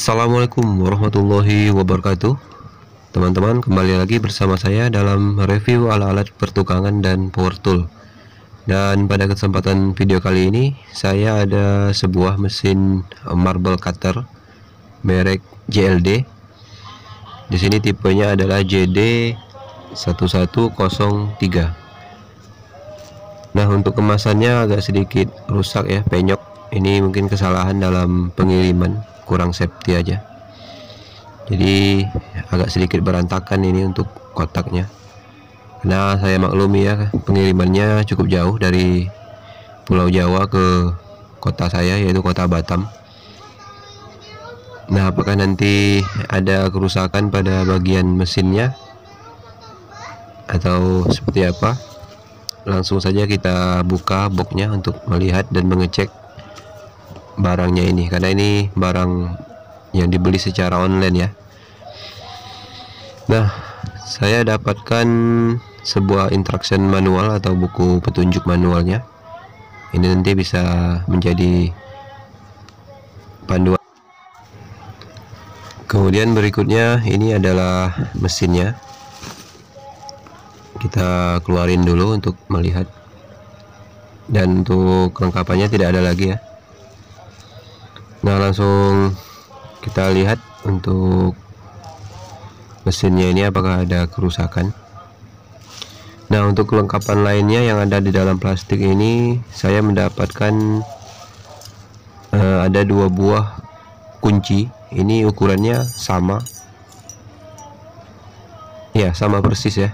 Assalamualaikum warahmatullahi wabarakatuh. Teman-teman, kembali lagi bersama saya dalam review alat-alat pertukangan dan power tool. Dan pada kesempatan video kali ini saya ada sebuah mesin marble cutter merek JLD. Di sini tipenya adalah JD1103. Nah, untuk kemasannya agak sedikit rusak ya, penyok. Ini mungkin kesalahan dalam pengiriman, kurang safety aja. Jadi agak sedikit berantakan ini untuk kotaknya. Nah, saya maklumi ya, pengirimannya cukup jauh dari Pulau Jawa ke kota saya, yaitu kota Batam. Nah, apakah nanti ada kerusakan pada bagian mesinnya atau seperti apa? Langsung saja kita buka boxnya untuk melihat dan mengecek barangnya ini, karena ini barang yang dibeli secara online ya. Nah, saya dapatkan sebuah instruction manual atau buku petunjuk manualnya. Ini nanti bisa menjadi panduan. Kemudian berikutnya ini adalah mesinnya. Kita keluarin dulu untuk melihat. Dan untuk kelengkapannya tidak ada lagi ya. Nah, langsung kita lihat untuk mesinnya ini apakah ada kerusakan. Nah, untuk kelengkapan lainnya yang ada di dalam plastik ini, saya mendapatkan ada dua buah kunci. Ini ukurannya sama ya, sama persis ya,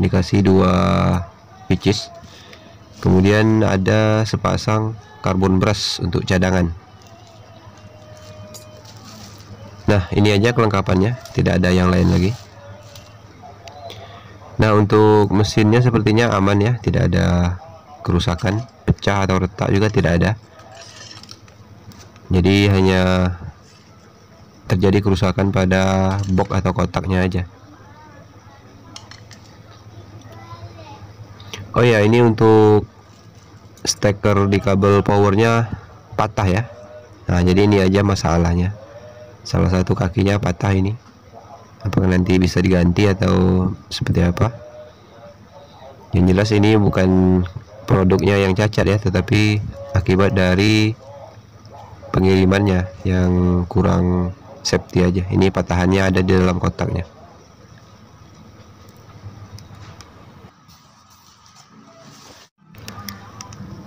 dikasih dua pieces. Kemudian ada sepasang carbon brush untuk cadangan. Nah, ini aja kelengkapannya, tidak ada yang lain lagi. Nah, untuk mesinnya sepertinya aman ya, tidak ada kerusakan, pecah atau retak juga tidak ada. Jadi hanya terjadi kerusakan pada box atau kotaknya aja. Oh ya, ini untuk steker di kabel powernya patah ya. Nah, jadi ini aja masalahnya. Salah satu kakinya patah ini. Apakah nanti bisa diganti atau seperti apa? Yang jelas ini bukan produknya yang cacat ya, tetapi akibat dari pengirimannya yang kurang safety aja. Ini patahannya ada di dalam kotaknya.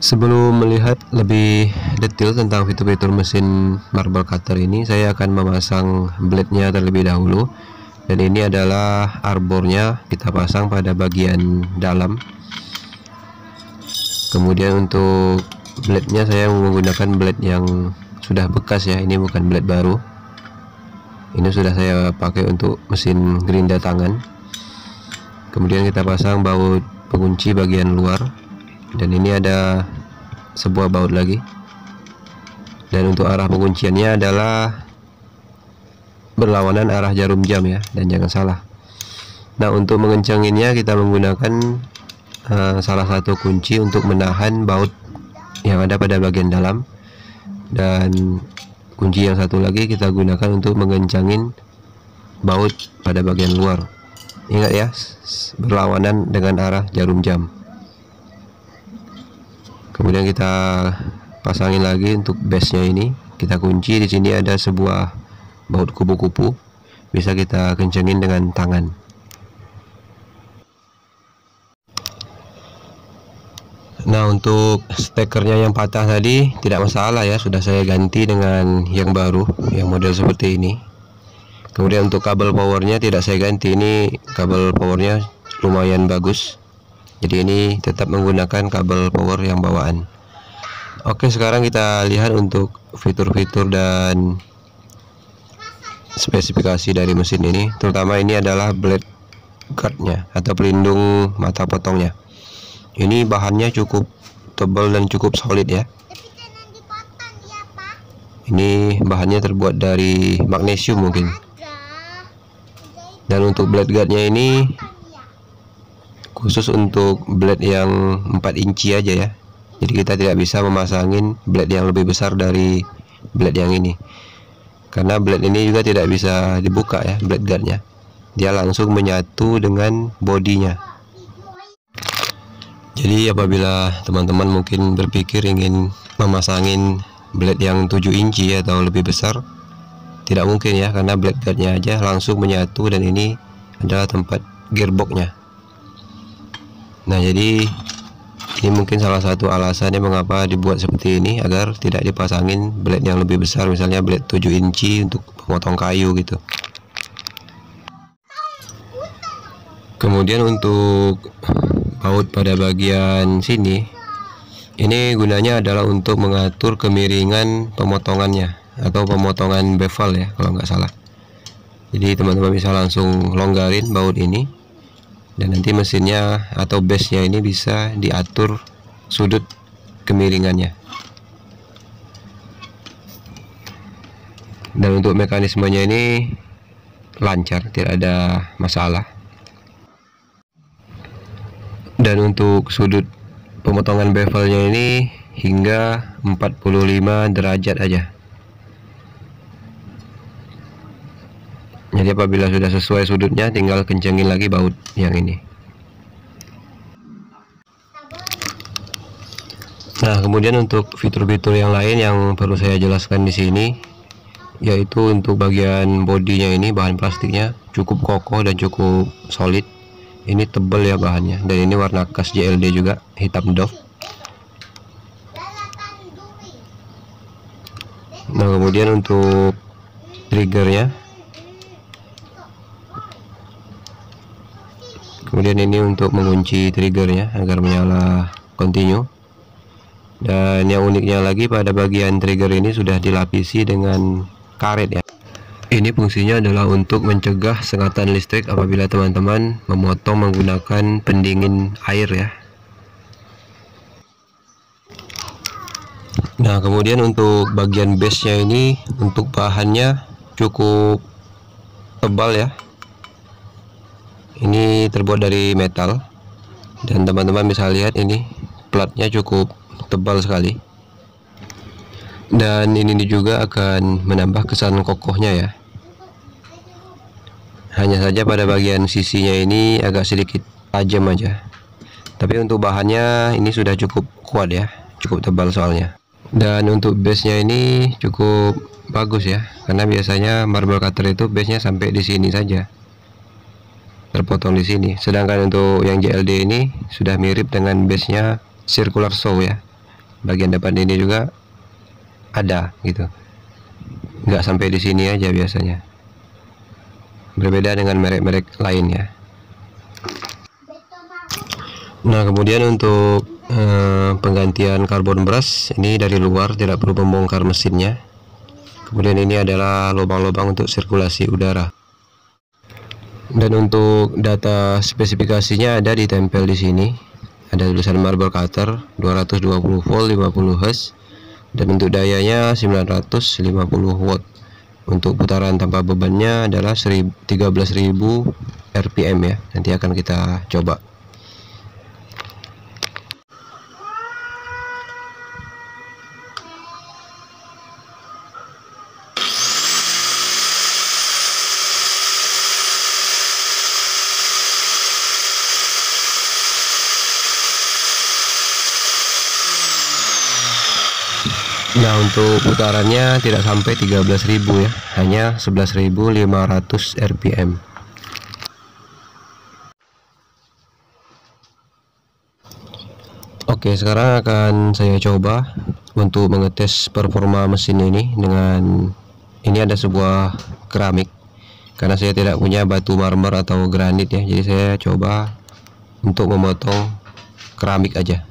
Sebelum melihat lebih detail tentang fitur-fitur mesin marble cutter ini, saya akan memasang blade-nya terlebih dahulu. Dan ini adalah arbornya, kita pasang pada bagian dalam. Kemudian untuk blade-nya saya menggunakan blade yang sudah bekas ya, ini bukan blade baru. Ini sudah saya pakai untuk mesin gerinda tangan. Kemudian kita pasang baut pengunci bagian luar. Dan ini ada sebuah baut lagi. Dan untuk arah pengunciannya adalah berlawanan arah jarum jam ya, dan jangan salah. Nah, untuk mengencenginnya kita menggunakan salah satu kunci untuk menahan baut yang ada pada bagian dalam, dan kunci yang satu lagi kita gunakan untuk mengencangin baut pada bagian luar. Ingat ya, berlawanan dengan arah jarum jam. Kemudian kita pasangin lagi untuk base-nya ini. Kita kunci. Di sini ada sebuah baut kupu-kupu, bisa kita kencengin dengan tangan. Nah, untuk stekernya yang patah tadi tidak masalah ya, sudah saya ganti dengan yang baru, yang model seperti ini. Kemudian untuk kabel powernya tidak saya ganti, ini kabel powernya lumayan bagus. Jadi ini tetap menggunakan kabel power yang bawaan. Oke, sekarang kita lihat untuk fitur-fitur dan spesifikasi dari mesin ini. Terutama ini adalah blade guardnya atau pelindung mata potongnya. Ini bahannya cukup tebal dan cukup solid ya. Ini bahannya terbuat dari magnesium mungkin. Dan untuk blade guardnya ini khusus untuk blade yang 4 inci aja ya. Jadi kita tidak bisa memasangin blade yang lebih besar dari blade yang ini. karena blade ini juga tidak bisa dibuka ya, blade guardnya. Dia langsung menyatu dengan bodinya. Jadi apabila teman-teman mungkin berpikir ingin memasangin blade yang 7 inci atau lebih besar, tidak mungkin ya, karena blade guardnya aja langsung menyatu dan ini adalah tempat gearboxnya. Nah, jadi ini mungkin salah satu alasannya mengapa dibuat seperti ini, agar tidak dipasangin blade yang lebih besar, misalnya blade 7 inci untuk memotong kayu gitu. Kemudian untuk baut pada bagian sini, ini gunanya adalah untuk mengatur kemiringan pemotongannya atau pemotongan bevel ya kalau nggak salah. Jadi teman-teman bisa langsung longgarin baut ini, dan nanti mesinnya atau base-nya ini bisa diatur sudut kemiringannya. Dan untuk mekanismenya ini lancar, tidak ada masalah. Dan untuk sudut pemotongan bevelnya ini hingga 45 derajat aja. Jadi apabila sudah sesuai sudutnya, tinggal kencengin lagi baut yang ini. Nah, kemudian untuk fitur-fitur yang lain yang perlu saya jelaskan di sini, yaitu untuk bagian bodinya ini, bahan plastiknya cukup kokoh dan cukup solid. Ini tebal ya bahannya, dan ini warna khas JLD juga, hitam doff. Nah, kemudian untuk triggernya, kemudian ini untuk mengunci triggernya agar menyala continue. Dan yang uniknya lagi, pada bagian trigger ini sudah dilapisi dengan karet ya. Ini fungsinya adalah untuk mencegah sengatan listrik apabila teman-teman memotong menggunakan pendingin air ya. Nah, kemudian untuk bagian base-nya ini, untuk bahannya cukup tebal ya. Ini terbuat dari metal, dan teman-teman bisa lihat ini platnya cukup tebal sekali. Dan ini juga akan menambah kesan kokohnya ya. Hanya saja pada bagian sisinya ini agak sedikit tajam aja. Tapi untuk bahannya ini sudah cukup kuat ya, cukup tebal soalnya. Dan untuk base-nya ini cukup bagus ya, karena biasanya marble cutter itu base-nya sampai di sini saja, terpotong di sini. Sedangkan untuk yang JLD ini sudah mirip dengan base-nya circular saw ya. Bagian depan ini juga ada gitu, nggak sampai di sini aja biasanya. Berbeda dengan merek-merek lain ya. Nah, kemudian untuk penggantian karbon brush ini dari luar, tidak perlu membongkar mesinnya. Kemudian ini adalah lubang-lubang untuk sirkulasi udara. Dan untuk data spesifikasinya ada ditempel di sini. Ada tulisan marble cutter 220 volt 50 Hz, dan untuk dayanya 950 watt. Untuk putaran tanpa bebannya adalah 13.000 rpm ya. Nanti akan kita coba. Nah, untuk putarannya tidak sampai 13.000 ya, hanya 11.500 rpm. Oke, sekarang akan saya coba untuk mengetes performa mesin ini dengan ini. Ada sebuah keramik, karena saya tidak punya batu marmer atau granit ya, jadi saya coba untuk memotong keramik aja.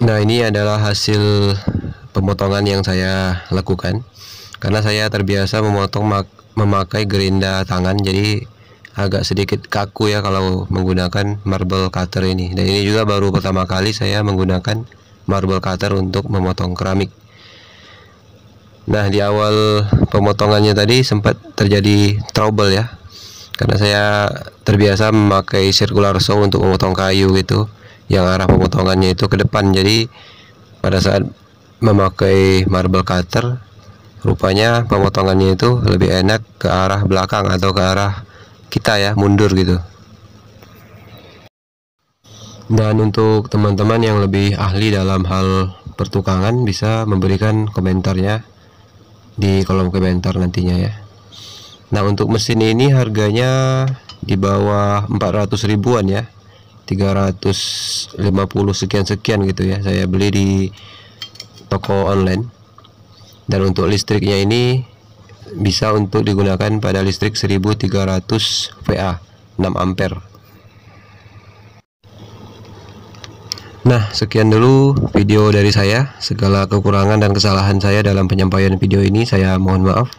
Nah, ini adalah hasil pemotongan yang saya lakukan, karena saya terbiasa memakai gerinda tangan, jadi agak sedikit kaku ya kalau menggunakan marble cutter ini. Dan ini juga baru pertama kali saya menggunakan marble cutter untuk memotong keramik. Nah, di awal pemotongannya tadi sempat terjadi trouble ya, karena saya terbiasa memakai circular saw untuk memotong kayu gitu, yang arah pemotongannya itu ke depan. Jadi pada saat memakai marble cutter, rupanya pemotongannya itu lebih enak ke arah belakang atau ke arah kita ya, mundur gitu. Dan untuk teman-teman yang lebih ahli dalam hal pertukangan, bisa memberikan komentarnya di kolom komentar nantinya ya. Nah, untuk mesin ini harganya di bawah 400 ribuan ya, 350 sekian gitu ya, saya beli di toko online. Dan untuk listriknya ini bisa untuk digunakan pada listrik 1300 VA 6 ampere. Nah, sekian dulu video dari saya. Segala kekurangan dan kesalahan saya dalam penyampaian video ini saya mohon maaf.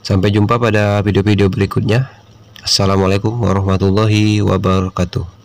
Sampai jumpa pada video-video berikutnya. Assalamualaikum warahmatullahi wabarakatuh.